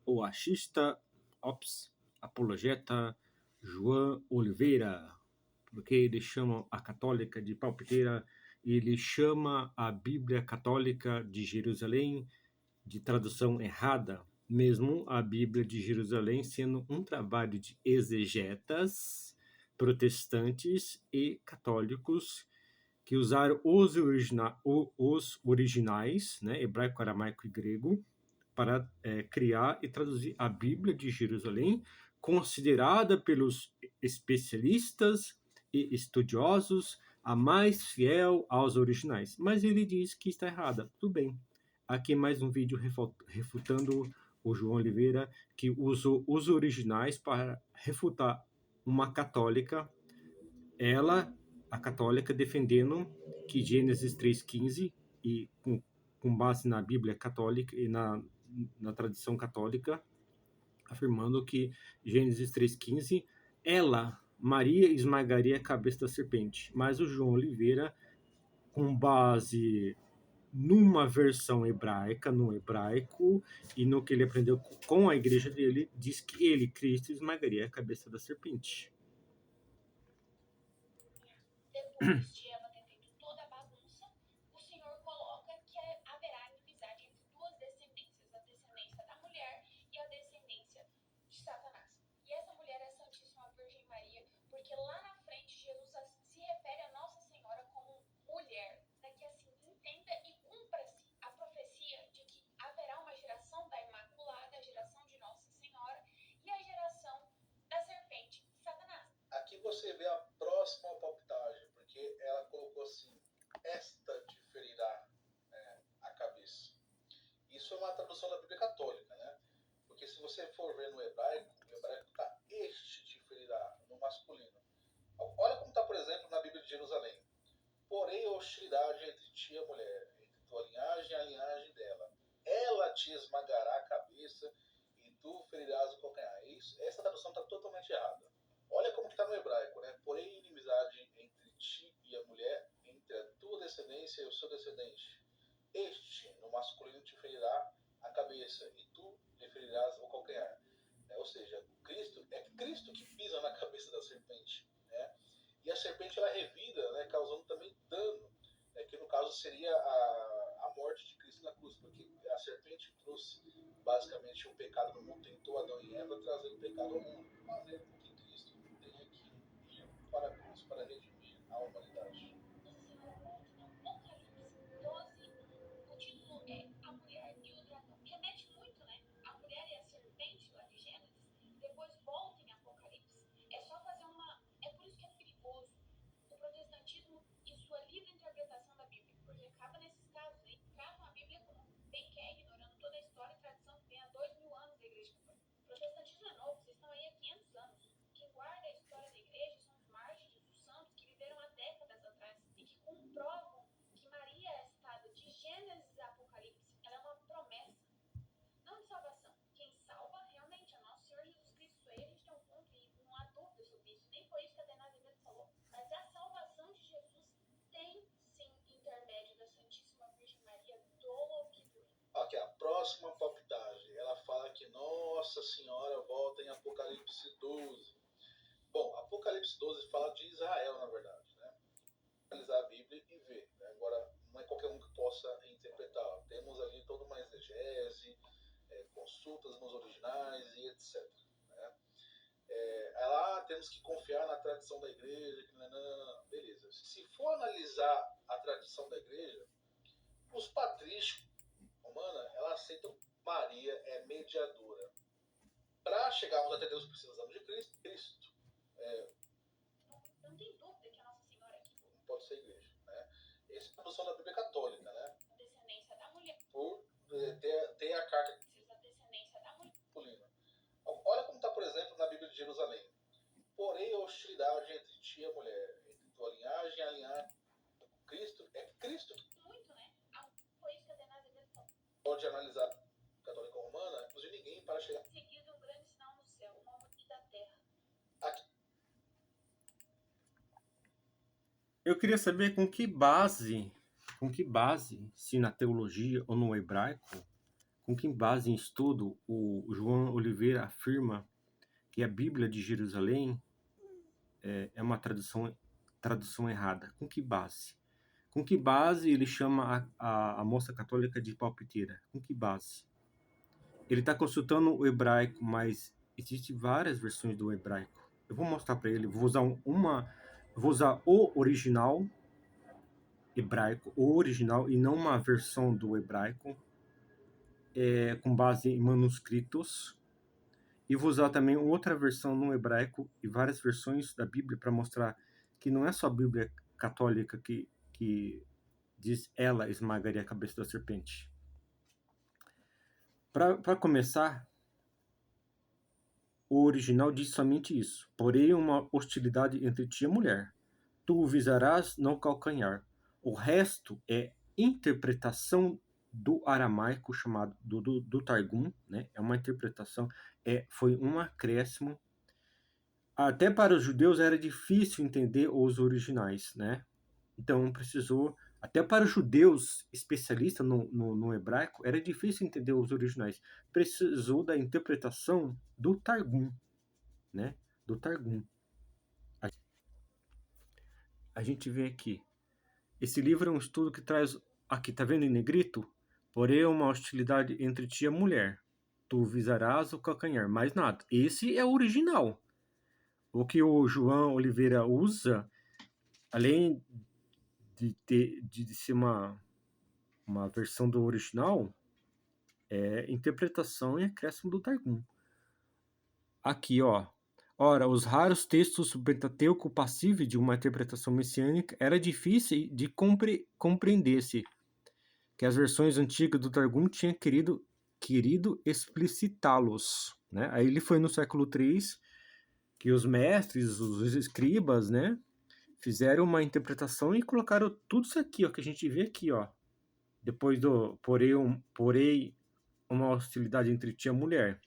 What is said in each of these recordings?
O achista, apologeta João Oliveira, porque ele chama a católica de palpiteira, e ele chama a Bíblia Católica de Jerusalém de tradução errada, mesmo a Bíblia de Jerusalém sendo um trabalho de exegetas protestantes e católicos que usaram os originais, né, hebraico, aramaico e grego, para criar e traduzir a Bíblia de Jerusalém, considerada pelos especialistas e estudiosos a mais fiel aos originais. Mas ele diz que está errada. Tudo bem. Aqui mais um vídeo refutando o João Oliveira, que usou os originais para refutar uma católica, a católica, defendendo que Gênesis 3,15, e com base na Bíblia católica e na tradição católica, afirmando que Gênesis 3,15, Maria, esmagaria a cabeça da serpente. Mas o João Oliveira, com base numa versão hebraica, no hebraico, e no que ele aprendeu com a igreja dele, diz que ele, Cristo, esmagaria a cabeça da serpente. Depois de Eva ter feito toda a bagunça, o Senhor coloca que haverá inimizade entre duas descendências, a descendência da mulher e a descendência de Satanás. E essa mulher é a Santíssima Virgem Maria, porque lá na frente Jesus se refere a Nossa Senhora como mulher, para que assim entenda e cumpra-se a profecia de que haverá uma geração da Imaculada, a geração de Nossa Senhora, e a geração da serpente, Satanás. Aqui você vê a próxima palpitagem, porque ela colocou assim: esta te ferirá a cabeça. Isso é uma tradução da Bíblia Católica, né? Porque se você for ver no hebraico está este te ferirá, no masculino. Olha como está, por exemplo, na Bíblia de Jerusalém. Porém, a hostilidade entre ti e a mulher, entre tua linhagem e a linhagem dela. Ela te esmagará a cabeça e tu ferirás o calcanhar. Essa tradução está totalmente errada. Olha como está no hebraico, né? Porém, inimizade entre ti e a mulher, entre a tua descendência e o seu descendente. Este, no masculino, te ferirá a cabeça e tu lhe ferirás o calcanhar. Ou seja, Cristo que pisa na cabeça da serpente, né? E a serpente ela revida, né, causando também dano, que no caso seria a morte de Cristo na cruz, porque a serpente trouxe basicamente o pecado no mundo, tentou Adão e Eva trazendo o pecado ao mundo, fazendo com que Cristo tenha que ir para a cruz para redimir a humanidade. Apocalipse 12, o título é A Mulher e o Dragão. Remete muito, né? A mulher e a serpente, lá de Gênesis. Depois volta em Apocalipse. É só fazer uma... É por isso que é perigoso o protestantismo e sua livre interpretação da Bíblia, porque acaba nesses casos aí, tratam a Bíblia como bem quer, ignorando toda a história e tradição que vem há 2000 anos da Igreja Católica. O protestantismo é novo, vocês estão aí há 500 anos. Quem guarda a história da Igreja são os mártires, os santos que viveram há décadas atrás e que comprovam que Maria é citada de Gênesis a Apocalipse. Ela é uma promessa, não de salvação. Quem salva realmente é nosso Senhor Jesus Cristo. Isso aí a gente tem um ponto e não há dúvida sobre isso. Nem foi isso que a Adena Azevedo falou. Mas a salvação de Jesus tem sim intermédio da Santíssima Virgem Maria do que doer. Aqui, a próxima palpitagem, ela fala que Nossa Senhora volta em Apocalipse 12. Bom, Apocalipse 12 fala de Israel, na verdade, né? Analisar a Bíblia e ver, né? Agora, não é qualquer um que possa interpretá-la. Temos ali toda uma exegese, consultas nos originais e etc. Né? Temos que confiar na tradição da igreja, não, beleza. Se for analisar a tradição da igreja, os patrícios romanos, ela aceitam Maria é mediadora. Para chegarmos até Deus precisamos de Cristo. Não tem dúvida que a Nossa Senhora aqui não pode ser igreja, né? Essa é a tradução da Bíblia Católica, né? a descendência da mulher. Por ter a carta A descendência da mulher. Olha como está, por exemplo, na Bíblia de Jerusalém. Porém, a hostilidade entre ti e a mulher, entre tua linhagem e a linhagem. Cristo. Muito, né? Foi isso que a Adena Azevedo falou. Pode analisar a católica romana, inclusive ninguém para chegar. Seguido um grande sinal no céu, uma mulher da terra. Aqui. Eu queria saber com que base, se na teologia ou no hebraico, com que base em estudo o João Oliveira afirma que a Bíblia de Jerusalém é uma tradução errada? Com que base? Com que base ele chama a moça católica de palpiteira? Com que base? Ele está consultando o hebraico, mas existem várias versões do hebraico. Eu vou mostrar para ele. Vou usar o original hebraico, o original, e não uma versão do hebraico com base em manuscritos. E vou usar também outra versão no hebraico e várias versões da Bíblia para mostrar que não é só a Bíblia católica que diz ela esmagaria a cabeça da serpente. Para começar, o original diz somente isso. Porém, uma hostilidade entre ti e a mulher. Tu o visarás no calcanhar. O resto é interpretação do aramaico chamado do Targum, né? É uma interpretação, foi um acréscimo. Até para os judeus era difícil entender os originais, né? Então precisou, até para os judeus especialistas no hebraico, era difícil entender os originais. Precisou da interpretação do Targum, né? Do Targum. A gente vê aqui. Esse livro é um estudo que traz, aqui, tá vendo em negrito? Porém, uma hostilidade entre ti e a mulher. Tu visarás o calcanhar, mais nada. Esse é o original. O que o João Oliveira usa, além de ser uma versão do original, é interpretação e acréscimo do Targum. Aqui, ó. Ora, os raros textos do Pentateuco passíveis de uma interpretação messiânica era difícil de compreender-se que as versões antigas do Targum tinham querido explicitá-los, né? Aí ele foi no século III que os mestres, os escribas, né, fizeram uma interpretação e colocaram tudo isso aqui, ó, que a gente vê aqui, ó. Depois do porém uma hostilidade entre ti e a mulher.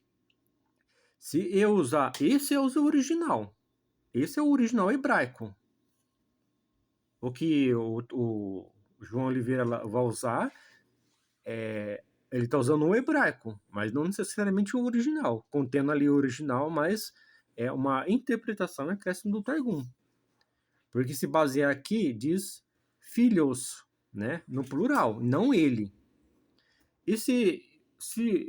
Se eu usar, esse é o original. Esse é o original hebraico. O que o João Oliveira vai usar, ele está usando o hebraico, mas não necessariamente o original. Contendo ali o original, mas é uma interpretação acréscimo do Targum. Porque se basear aqui, diz filhos, né? No plural, não ele. E se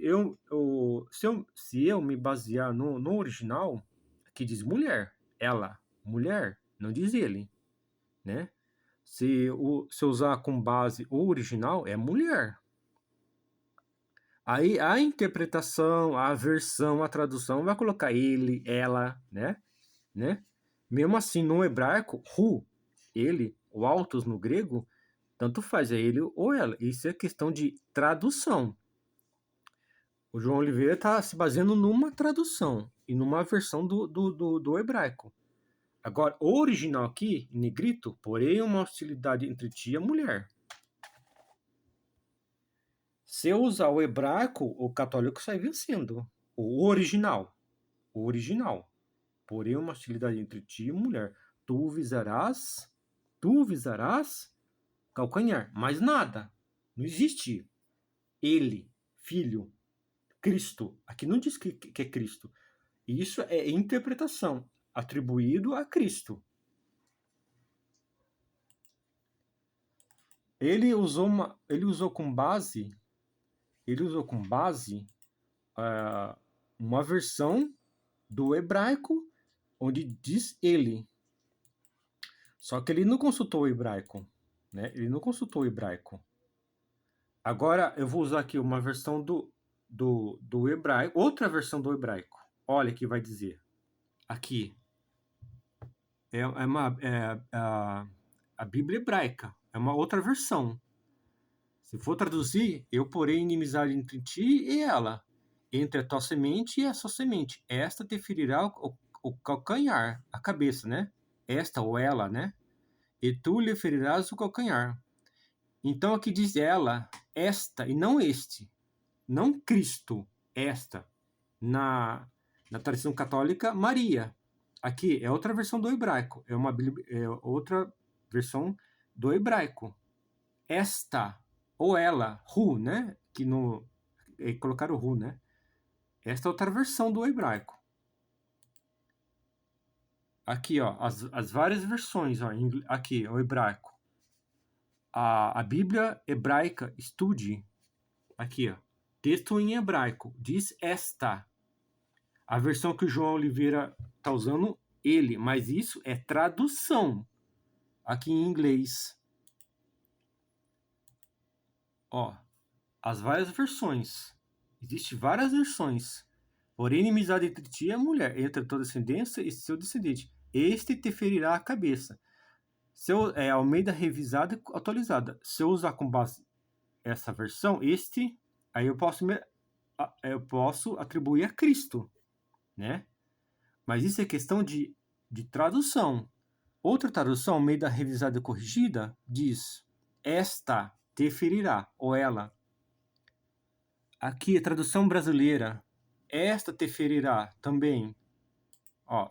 eu me basear no original, aqui diz mulher, ela, mulher, não diz ele, né? Se eu usar com base o original, é mulher. Aí a interpretação, a versão, a tradução vai colocar ele, ela, né? Mesmo assim, no hebraico, ele, o autos no grego, tanto faz, é ele ou ela. Isso é questão de tradução. O João Oliveira está se baseando numa tradução e numa versão do hebraico. Agora, o original aqui, em negrito, porém uma hostilidade entre ti e a mulher. Se eu usar o hebraico, o católico sai vencendo. O original. Porém uma hostilidade entre ti e a mulher. Tu visarás calcanhar. Mais nada. Não existe ele, filho, Cristo. Aqui não diz que é Cristo. Isso é interpretação atribuído a Cristo. Ele usou com base uma versão do hebraico onde diz ele. Só que ele não consultou o hebraico, né? Ele não consultou o hebraico. Agora eu vou usar aqui uma versão do hebraico, outra versão do hebraico. Olha o que vai dizer. Aqui a Bíblia hebraica, é uma outra versão. Se for traduzir, eu porei inimizade entre ti e ela, entre a tua semente e a sua semente. Esta te ferirá o calcanhar, a cabeça, né? Esta ou ela, né? E tu lhe ferirás o calcanhar. Então aqui diz ela, esta, e não este. Não Cristo, esta. Na tradição católica, Maria. Aqui é outra versão do hebraico. É outra versão do hebraico. Esta, ou ela, né? Que colocaram hu, né? Esta é outra versão do hebraico. Aqui, ó, as várias versões, ó, aqui, o hebraico. A Bíblia hebraica Estude, aqui, ó, texto em hebraico, diz esta. A versão que o João Oliveira está usando, ele, mas isso é tradução aqui em inglês. Ó, as várias versões. Existem várias versões. Porém, inimizade entre ti e a mulher, entre a tua descendência e seu descendente. Este te ferirá a cabeça. Almeida revisada e atualizada. Se eu usar com base essa versão, aí eu posso atribuir a Cristo, né? Mas isso é questão de tradução. Outra tradução, Almeida revisada e corrigida, diz: esta te ferirá, ou ela. Aqui, a tradução brasileira, esta te ferirá também. Ó,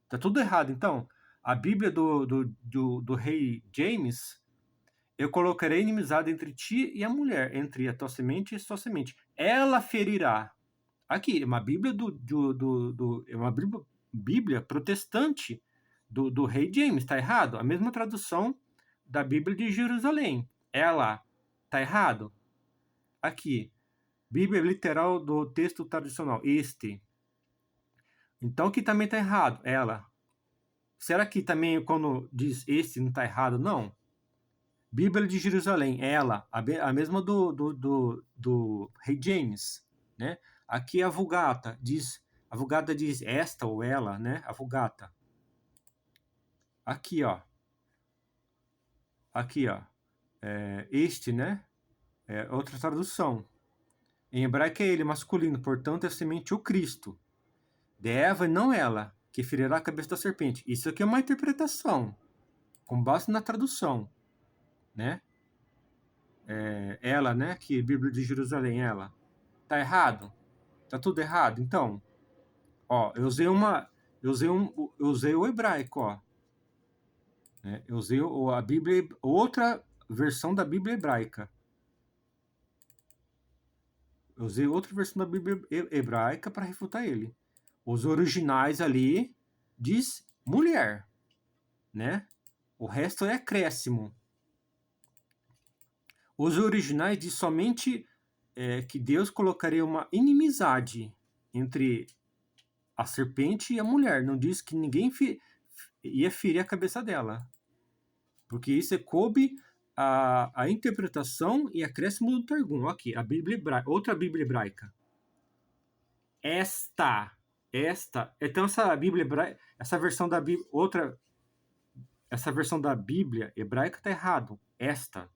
tá tudo errado, então. A Bíblia do rei James, eu colocarei inimizade entre ti e a mulher, entre a tua semente e a sua semente. Ela ferirá. Aqui, é uma Bíblia é uma Bíblia protestante do rei James, tá errado? A mesma tradução da Bíblia de Jerusalém. Ela, tá errado? Aqui, Bíblia literal do texto tradicional, este. Então, aqui também tá errado, ela. Será que também quando diz este não tá errado? Não. Bíblia de Jerusalém, ela, a mesma do rei James, né? Aqui a Vulgata diz esta ou ela, né? A Vulgata. Aqui, ó. Este, né? É outra tradução. Em hebraico é ele, masculino, portanto é semente o Cristo. De Eva e não ela, que ferirá a cabeça da serpente. Isso aqui é uma interpretação, com base na tradução, né? Ela, né? Que Bíblia de Jerusalém, ela. Tá errado? Tá tudo errado? Então, ó, eu usei o hebraico, ó. Né? Eu usei a Bíblia, outra versão da Bíblia hebraica. Eu usei outra versão da Bíblia hebraica para refutar ele. Os originais ali diz mulher, né? O resto é acréscimo. Os originais diz somente que Deus colocaria uma inimizade entre a serpente e a mulher. Não diz que ninguém ia ferir a cabeça dela. Porque isso coube a interpretação e acréscimo do Targum. Aqui, a Bíblia hebraica, outra Bíblia hebraica. Esta. Então, essa Bíblia hebraica, essa versão da Bíblia, essa versão da Bíblia hebraica tá errado. Esta.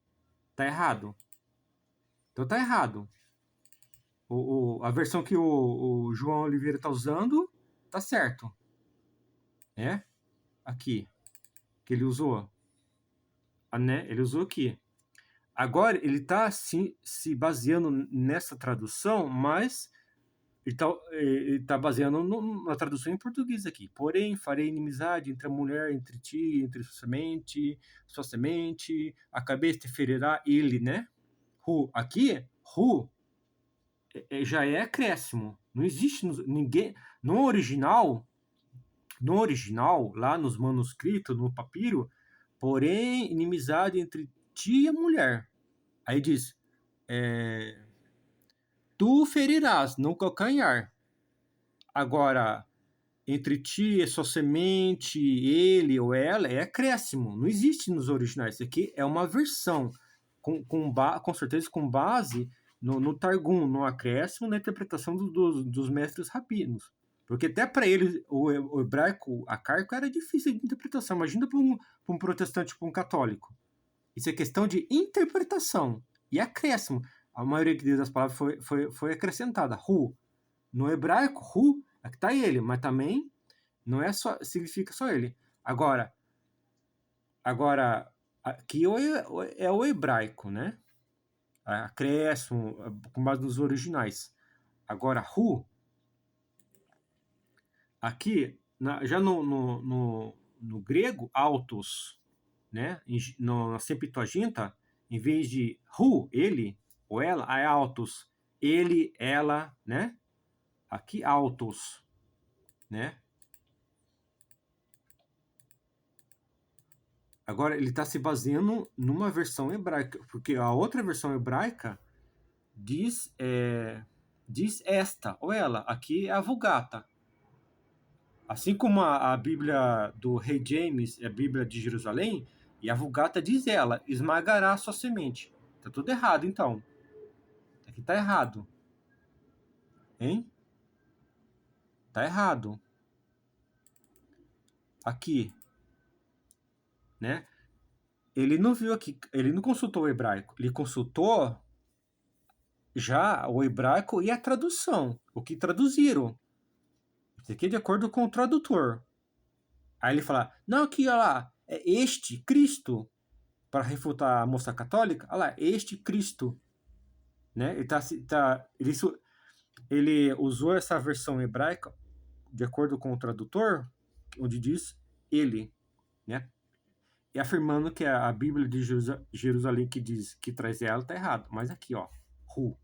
Tá errado. Então tá errado. A versão que o João Oliveira tá usando tá certo. É? Aqui. Que ele usou. Né? Ele usou aqui. Agora, ele está se baseando nessa tradução, mas ele tá baseando na tradução em português aqui. Porém, farei inimizade entre a mulher, entre ti, entre sua semente, a cabeça te ferirá ele, né? Aqui, já é acréscimo. Não existe ninguém... No original, lá nos manuscritos, no papiro, porém, inimizade entre ti e a mulher. Aí diz, tu ferirás no calcanhar. Agora, entre ti e sua semente, ele ou ela, é acréscimo. Não existe nos originais. Isso aqui é uma versão, com certeza com base no Targum, no acréscimo, na interpretação dos mestres rabinos. Porque até para ele, o hebraico arcaico era difícil de interpretação. Imagina para um protestante, para um católico. Isso é questão de interpretação e acréscimo. A maioria das palavras foi acrescentada. No hebraico, aqui está ele, mas também não significa só ele. Agora aqui é o hebraico, né? Acréscimo, com base nos originais. Agora, aqui, já no grego, autos, né? Na Septuaginta, em vez de ele ou ela, é autos. ele, ela, né? Aqui, autos, né? Agora, ele está se baseando numa versão hebraica, porque a outra versão hebraica diz esta, ou ela. Aqui é a Vulgata. Assim como a Bíblia do rei James é a Bíblia de Jerusalém, e a Vulgata diz ela, esmagará a sua semente. Tá tudo errado, então. Aqui tá errado. Hein? Tá errado. Aqui. Né? Ele não viu aqui, ele não consultou o hebraico. Ele consultou já o hebraico e a tradução. O que traduziram. Isso aqui é de acordo com o tradutor. Aí ele fala, não, aqui, olha lá, é este Cristo, para refutar a moça católica, olha lá, este Cristo. Né? Ele usou essa versão hebraica, de acordo com o tradutor, onde diz ele, né? E afirmando que a Bíblia de Jerusalém que diz que traz ela está errado. Mas aqui, ó, who.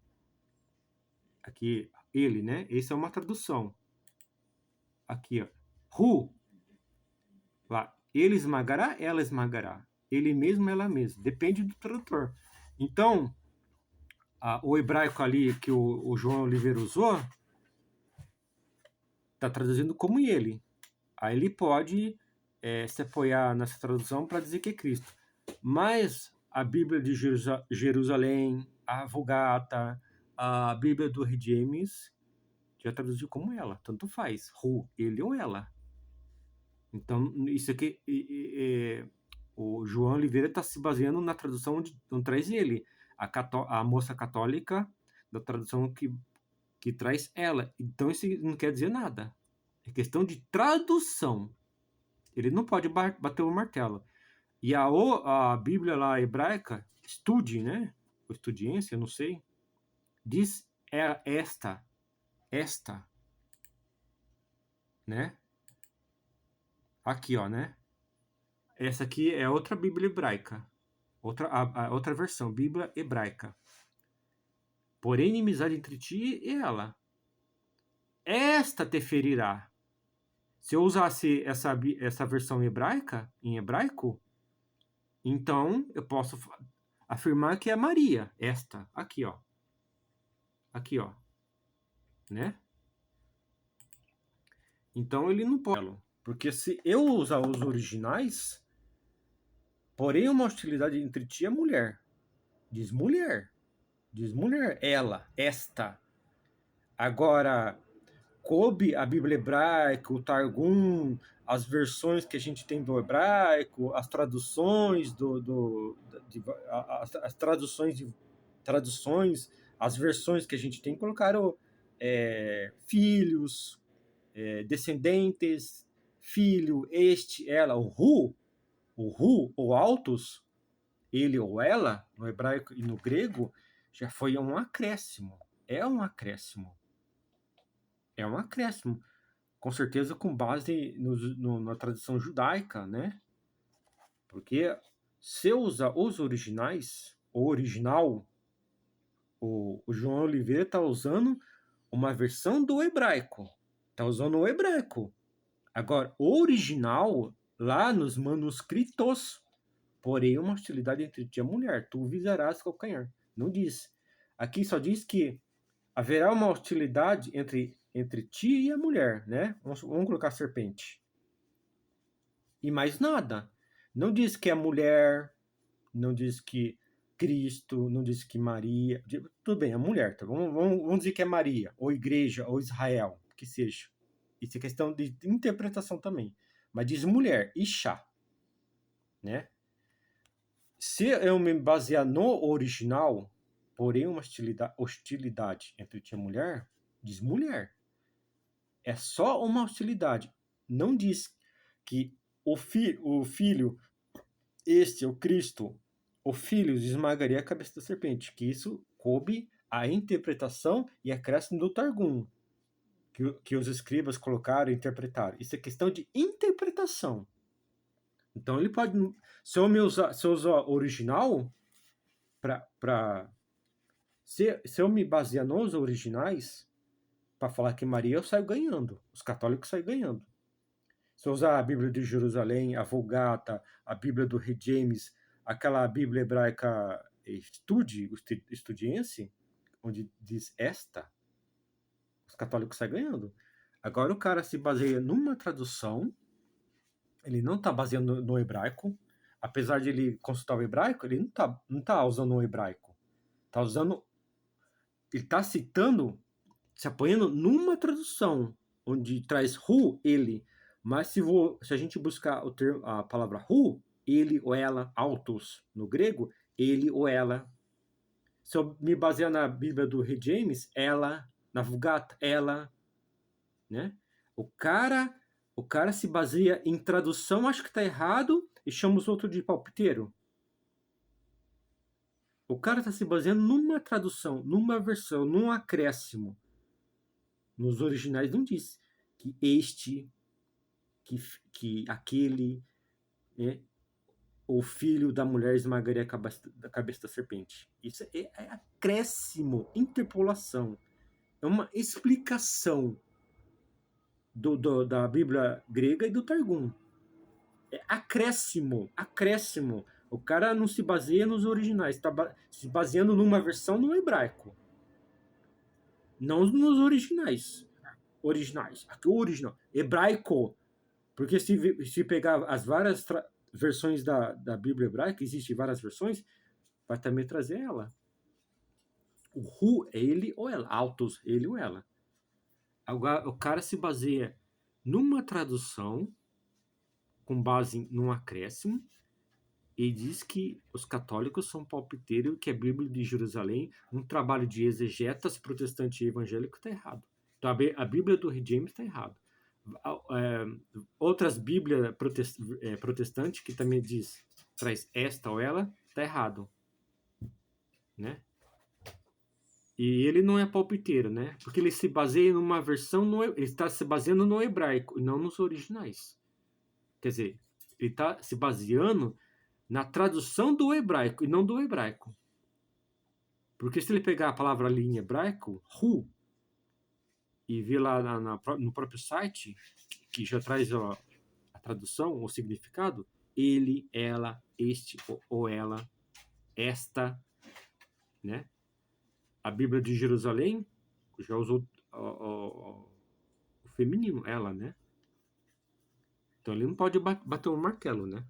Aqui, ele, né? Essa é uma tradução. Aqui, ó, who. Lá, ele esmagará, ela esmagará. Ele mesmo, ela mesma. Depende do tradutor. Então, o hebraico ali que o João Oliveira usou está traduzindo como ele. Aí ele pode se apoiar nessa tradução para dizer que é Cristo. Mas a Bíblia de Jerusalém, a Vulgata, a Bíblia do rei James já traduziu como ela. Tanto faz. Who, ele ou ela. Então, isso aqui... o João Oliveira está se baseando na tradução onde traz ele. A moça católica, da tradução que traz ela. Então, isso não quer dizer nada. É questão de tradução. Ele não pode bater o martelo. E a Bíblia lá hebraica, estude, né? Ou estudiência, eu não sei. Diz esta. Né? Aqui, ó, né? Essa aqui é outra Bíblia hebraica. Outra versão, Bíblia hebraica. Porém, inimizade entre ti e ela. Esta te ferirá. Se eu usasse essa versão hebraica, em hebraico, então eu posso afirmar que é Maria. Esta, aqui, ó. Aqui, ó. Né? Então ele não pode. Porque se eu usar os originais, porém uma hostilidade entre ti e a mulher. Diz mulher. Diz mulher. Ela. Esta. Agora, coube a Bíblia hebraica, o Targum, as versões que a gente tem do hebraico, as traduções as traduções, as versões que a gente tem, colocaram filhos, descendentes, filho, este, ela, o hu, ou autos, ele ou ela, no hebraico e no grego, já foi um acréscimo. É um acréscimo. É um acréscimo. Com certeza com base na tradição judaica, né? Porque se usa os originais, o original, o João Oliveira está usando uma versão do hebraico. Está usando o hebraico. Agora, o original, lá nos manuscritos, porém uma hostilidade entre ti e a mulher, tu visarás calcanhar. Não diz. Aqui só diz que haverá uma hostilidade entre ti e a mulher, né? Vamos colocar serpente. E mais nada. Não diz que é mulher, não diz que Cristo, não diz que Maria. Tudo bem, é mulher. Tá? Vamos dizer que é Maria, ou igreja, ou Israel, que seja. Isso é questão de interpretação também. Mas diz mulher, Isha. Né? Se eu me basear no original, porém uma hostilidade entre ti e a mulher, diz mulher. É só uma hostilidade. Não diz que o filho, este, o Cristo, o filho esmagaria a cabeça da serpente. Que isso coube a interpretação e acréscimo do Targum, que os escribas colocaram e interpretaram. Isso é questão de interpretação. Então ele pode... Se eu usar original, Se eu me basear nos originais, para falar que Maria, eu saio ganhando. Os católicos saem ganhando. Se eu usar a Bíblia de Jerusalém, a Vulgata, a Bíblia do Rei James, aquela Bíblia hebraica estudiense, onde diz esta, os católicos saem ganhando. Agora o cara se baseia numa tradução, ele não está baseando no hebraico, apesar de ele consultar o hebraico, ele não tá usando o hebraico. Ele está citando, se apoiando numa tradução, onde traz ele. Mas se a gente buscar a palavra ele ou ela, autos, no grego, ele ou ela. Se eu me basear na Bíblia do Rei James, ela, na Vulgata, ela, né? O cara se baseia em tradução, acho que está errado, e chama os outros de palpiteiro. O cara está se baseando numa tradução, numa versão, num acréscimo. Nos originais não diz que que aquele, né, o filho da mulher esmagaria a cabeça da serpente. Isso é acréscimo, interpolação. É uma explicação da Bíblia grega e do Targum. É acréscimo. O cara não se baseia nos originais, está se baseando numa versão no hebraico. Não nos originais. Aqui o original. Hebraico. Porque se pegar as várias versões da Bíblia hebraica, existem várias versões, vai também trazer ela. O é ele ou ela. Autos, ele ou ela. Agora, o cara se baseia numa tradução com base num acréscimo e diz que os católicos são palpiteiros, que a Bíblia de Jerusalém, um trabalho de exegetas protestante e evangélico, está errado. Então, a Bíblia do Rei James está errado. Outras Bíblias protestantes que também traz esta ou ela, está errado, né? E ele não é palpiteiro, né? Porque ele se baseia numa versão, ele está se baseando no hebraico e não nos originais. Quer dizer, ele está se baseando na tradução do hebraico e não do hebraico. Porque se ele pegar a palavra ali em hebraico, e ver lá no próprio site, que já traz a tradução, o significado, ele, ela, este ou ela, esta, né? A Bíblia de Jerusalém já usou o feminino, ela, né? Então ele não pode bater um martelo, né?